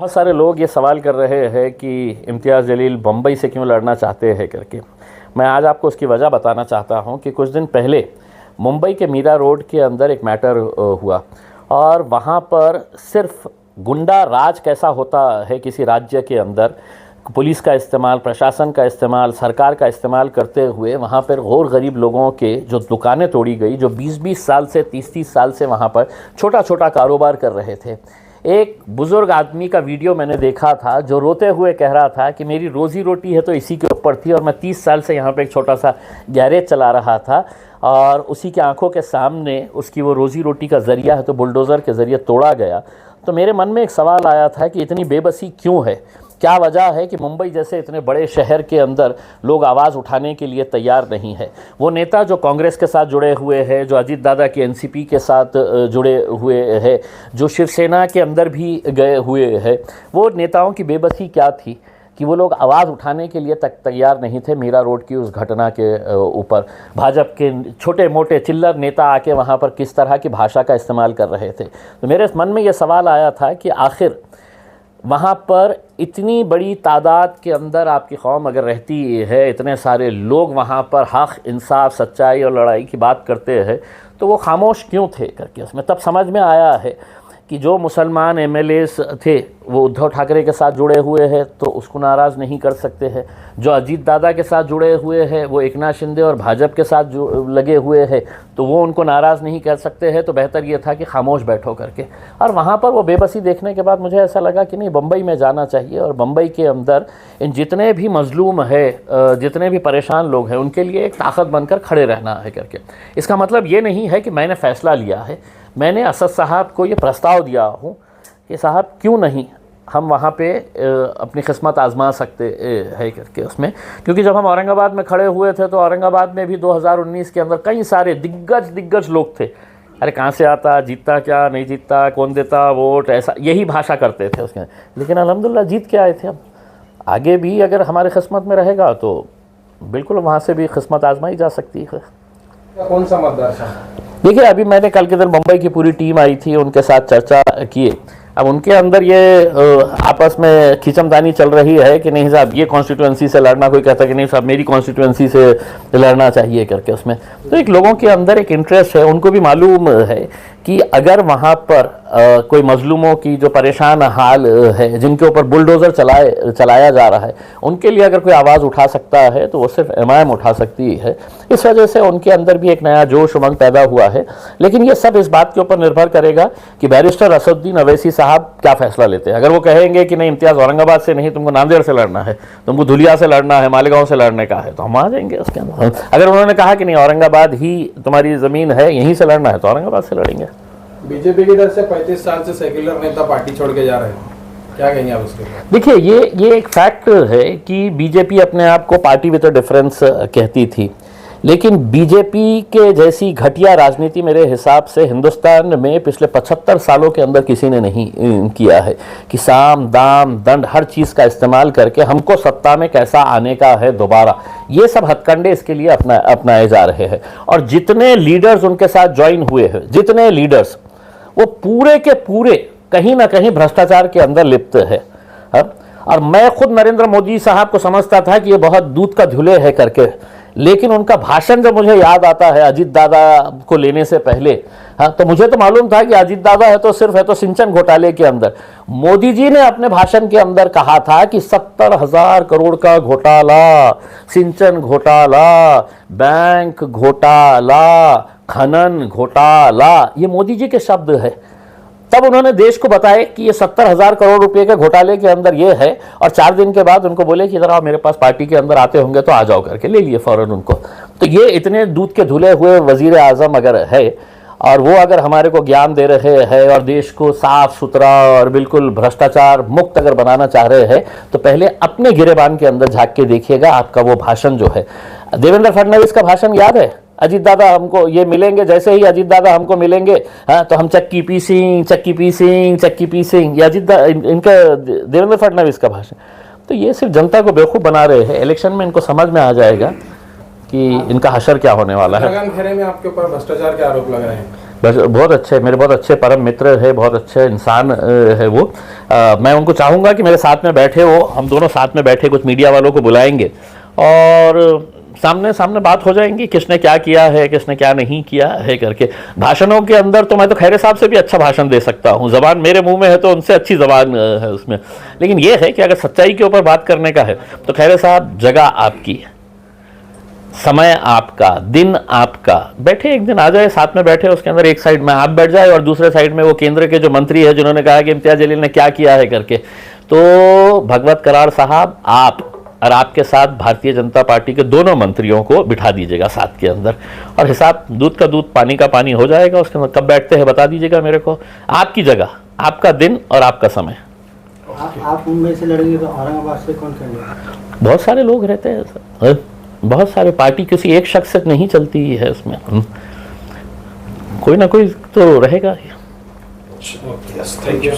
बहुत सारे लोग ये सवाल कर रहे हैं कि इम्तियाज़ जलील बम्बई से क्यों लड़ना चाहते हैं करके। मैं आज आपको उसकी वजह बताना चाहता हूँ कि कुछ दिन पहले मुंबई के मीरा रोड के अंदर एक मैटर हुआ और वहाँ पर सिर्फ गुंडा राज कैसा होता है किसी राज्य के अंदर, पुलिस का इस्तेमाल, प्रशासन का इस्तेमाल, सरकार का इस्तेमाल करते हुए वहाँ पर गौर गरीब लोगों के जो दुकानें तोड़ी गई, जो 20-20 साल से 30-30 साल से वहाँ पर छोटा छोटा कारोबार कर रहे थे। एक बुज़ुर्ग आदमी का वीडियो मैंने देखा था जो रोते हुए कह रहा था कि मेरी रोज़ी रोटी है तो इसी के ऊपर थी और मैं 30 साल से यहाँ पे एक छोटा सा गैरेज चला रहा था और उसी के आंखों के सामने उसकी वो रोज़ी रोटी का ज़रिया है तो बुलडोज़र के ज़रिए तोड़ा गया। तो मेरे मन में एक सवाल आया था कि इतनी बेबसी क्यों है, क्या वजह है कि मुंबई जैसे इतने बड़े शहर के अंदर लोग आवाज़ उठाने के लिए तैयार नहीं है। वो नेता जो कांग्रेस के साथ जुड़े हुए हैं, जो अजीत दादा के एनसीपी के साथ जुड़े हुए हैं, जो शिवसेना के अंदर भी गए हुए हैं, वो नेताओं की बेबसी क्या थी कि वो लोग आवाज़ उठाने के लिए तक तैयार नहीं थे मीरा रोड की उस घटना के ऊपर। भाजपा के छोटे मोटे चिल्लर नेता आके वहाँ पर किस तरह की भाषा का इस्तेमाल कर रहे थे। तो मेरे मन में ये सवाल आया था कि आखिर वहाँ पर इतनी बड़ी तादाद के अंदर आपकी कौम अगर रहती है, इतने सारे लोग वहाँ पर हक़, इंसाफ, सच्चाई और लड़ाई की बात करते हैं, तो वो खामोश क्यों थे करके उसमें तब समझ में आया है कि जो मुसलमान एमएलएस थे वो उद्धव ठाकरे के साथ जुड़े हुए हैं तो उसको नाराज़ नहीं कर सकते हैं, जो अजीत दादा के साथ जुड़े हुए हैं वो एकनाथ शिंदे और भाजपा के साथ लगे हुए हैं तो वो उनको नाराज़ नहीं कर सकते हैं। तो बेहतर ये था कि खामोश बैठो करके। और वहाँ पर वो बेबसी देखने के बाद मुझे ऐसा लगा कि नहीं, बम्बई में जाना चाहिए और बम्बई के अंदर इन जितने भी मज़लूम है, जितने भी परेशान लोग हैं, उनके लिए एक ताकत बनकर खड़े रहना है करके। इसका मतलब ये नहीं है कि मैंने फ़ैसला लिया है, मैंने असद साहब को ये प्रस्ताव दिया हूँ कि साहब क्यों नहीं हम वहाँ पे अपनी किस्मत आजमा सकते हैं करके उसमें। क्योंकि जब हम औरंगाबाद में खड़े हुए थे तो औरंगाबाद में भी 2019 के अंदर कई सारे दिग्गज लोग थे। अरे कहाँ से आता, जीतता क्या, नहीं जीतता, कौन देता वोट, ऐसा यही भाषा करते थे उसमें। लेकिन अल्हम्दुलिल्लाह जीत के आए थे हम। आगे भी अगर हमारे किस्मत में रहेगा तो बिल्कुल वहाँ से भी किस्मत आजमाई जा सकती है। कौन सा मतदार? देखिए, अभी मैंने कल के दिन मुंबई की पूरी टीम आई थी, उनके साथ चर्चा किए। अब उनके अंदर ये आपस में खींचमतानी चल रही है कि नहीं साहब ये कॉन्स्टिट्यूएंसी से लड़ना, कोई कहता कि नहीं साहब मेरी कॉन्स्टिट्यूएंसी से लड़ना चाहिए करके उसमें। तो एक लोगों के अंदर एक इंटरेस्ट है, उनको भी मालूम है कि अगर वहाँ पर कोई मजलूमों की जो परेशान हाल है, जिनके ऊपर बुलडोज़र चलाया जा रहा है, उनके लिए अगर कोई आवाज़ उठा सकता है तो वो सिर्फ एमआईएम उठा सकती है। इस वजह से उनके अंदर भी एक नया जोश उमंग पैदा हुआ है। लेकिन ये सब इस बात के ऊपर निर्भर करेगा कि बैरिस्टर असदुद्दीन अवैसी साहब क्या फैसला लेते हैं। अगर वो कहेंगे कि नहीं इम्तियाज़ औरंगाबाद से नहीं, तुमको नांदेड़ से लड़ना है, तुमको धुलिया से लड़ना है, मालेगांव से लड़ने का है, तो हम आ जाएंगे उसके अंदर। अगर उन्होंने कहा कि नहीं औरंगाबाद ही तुम्हारी ज़मीन है, यहीं से लड़ना है, तो औरंगाबाद से लड़ेंगे। बीजेपी की तरफ से 35 साल से सेक्युलर नेता पार्टी छोड़ के जा रहे हैं, क्या कहेंगे आप उसके? देखिए, ये एक फैक्ट है कि बीजेपी अपने आप को पार्टी विद अ डिफरेंस कहती थी, लेकिन बीजेपी के जैसी घटिया राजनीति मेरे हिसाब से हिंदुस्तान में पिछले 75 सालों के अंदर किसी ने नहीं किया है कि साम दाम दंड हर चीज़ का इस्तेमाल करके हमको सत्ता में कैसा आने का है दोबारा, ये सब हथकंडे इसके लिए अपनाए जा रहे हैं। और जितने लीडर्स उनके साथ ज्वाइन हुए हैं, जितने लीडर्स, वो पूरे के पूरे कहीं ना कहीं भ्रष्टाचार के अंदर लिप्त है। और मैं खुद नरेंद्र मोदी साहब को समझता था कि ये बहुत दूध का धुले है करके, लेकिन उनका भाषण जब मुझे याद आता है अजीत दादा को लेने से पहले, तो मुझे तो मालूम था कि अजीत दादा है तो सिर्फ है तो सिंचन घोटाले के अंदर। मोदी जी ने अपने भाषण के अंदर कहा था कि 70,000 करोड़ का घोटाला, सिंचन घोटाला, बैंक घोटाला, खनन घोटाला, ये मोदी जी के शब्द है। तब उन्होंने देश को बताया कि ये 70,000 करोड़ रुपए के घोटाले के अंदर ये है, और 4 दिन के बाद उनको बोले कि इधर आओ, मेरे पास पार्टी के अंदर आते होंगे तो आ जाओ करके, ले लिए फौरन उनको। तो ये इतने दूध के धुले हुए वजीर आजम अगर है और वो अगर हमारे को ज्ञान दे रहे हैं और देश को साफ सुथरा और बिल्कुल भ्रष्टाचार मुक्त अगर बनाना चाह रहे हैं, तो पहले अपने गिरेबान के अंदर झांक के देखिएगा। आपका वो भाषण जो है, देवेंद्र फडणवीस का भाषण याद है, अजीत दादा हमको ये मिलेंगे, जैसे ही अजीत दादा हमको मिलेंगे तो हम चक्की पीसिंग, ये इनका देवेंद्र फडणवीस का भाषण। तो ये सिर्फ जनता को बेवकूफ़ बना रहे हैं। इलेक्शन में इनको समझ में आ जाएगा कि इनका हशर क्या होने वाला है। खैरे में आपके ऊपर भ्रष्टाचार के आरोप लग रहे हैं। बस बहुत अच्छे, मेरे बहुत अच्छे परम मित्र है, बहुत अच्छे इंसान है वो। मैं उनको चाहूँगा कि मेरे साथ में बैठे हो, हम दोनों साथ में बैठे, कुछ मीडिया वालों को बुलाएंगे और सामने सामने बात हो जाएंगी, किसने क्या किया है, किसने क्या नहीं किया है करके। भाषणों के अंदर तो मैं तो खैरे साहब से भी अच्छा भाषण दे सकता हूँ, ज़बान मेरे मुंह में है तो उनसे अच्छी ज़बान है उसमें। लेकिन ये है कि अगर सच्चाई के ऊपर बात करने का है तो खैरे साहब जगह आपकी है, समय आपका, दिन आपका। बैठे एक दिन आ जाए, साथ में बैठे, उसके अंदर एक साइड में आप बैठ जाए और दूसरे साइड में वो केंद्र के जो मंत्री है जिन्होंने कहा कि इम्तियाज जलील ने क्या किया है करके। तो भगवत करार साहब, आप और आपके साथ भारतीय जनता पार्टी के दोनों मंत्रियों को बिठा दीजिएगा साथ के अंदर, और हिसाब दूध का दूध पानी का पानी हो जाएगा। उसके अंदर कब बैठते हैं बता दीजिएगा मेरे को, आपकी जगह, आपका दिन और आपका समय। आप मुंबई से लड़ेंगे तो औरंगाबाद से कौन करेंगे? बहुत सारे लोग रहते हैं सर, बहुत सारे, पार्टी किसी एक शख्स से नहीं चलती है इसमें, कोई ना कोई तो रहेगा। Thank you.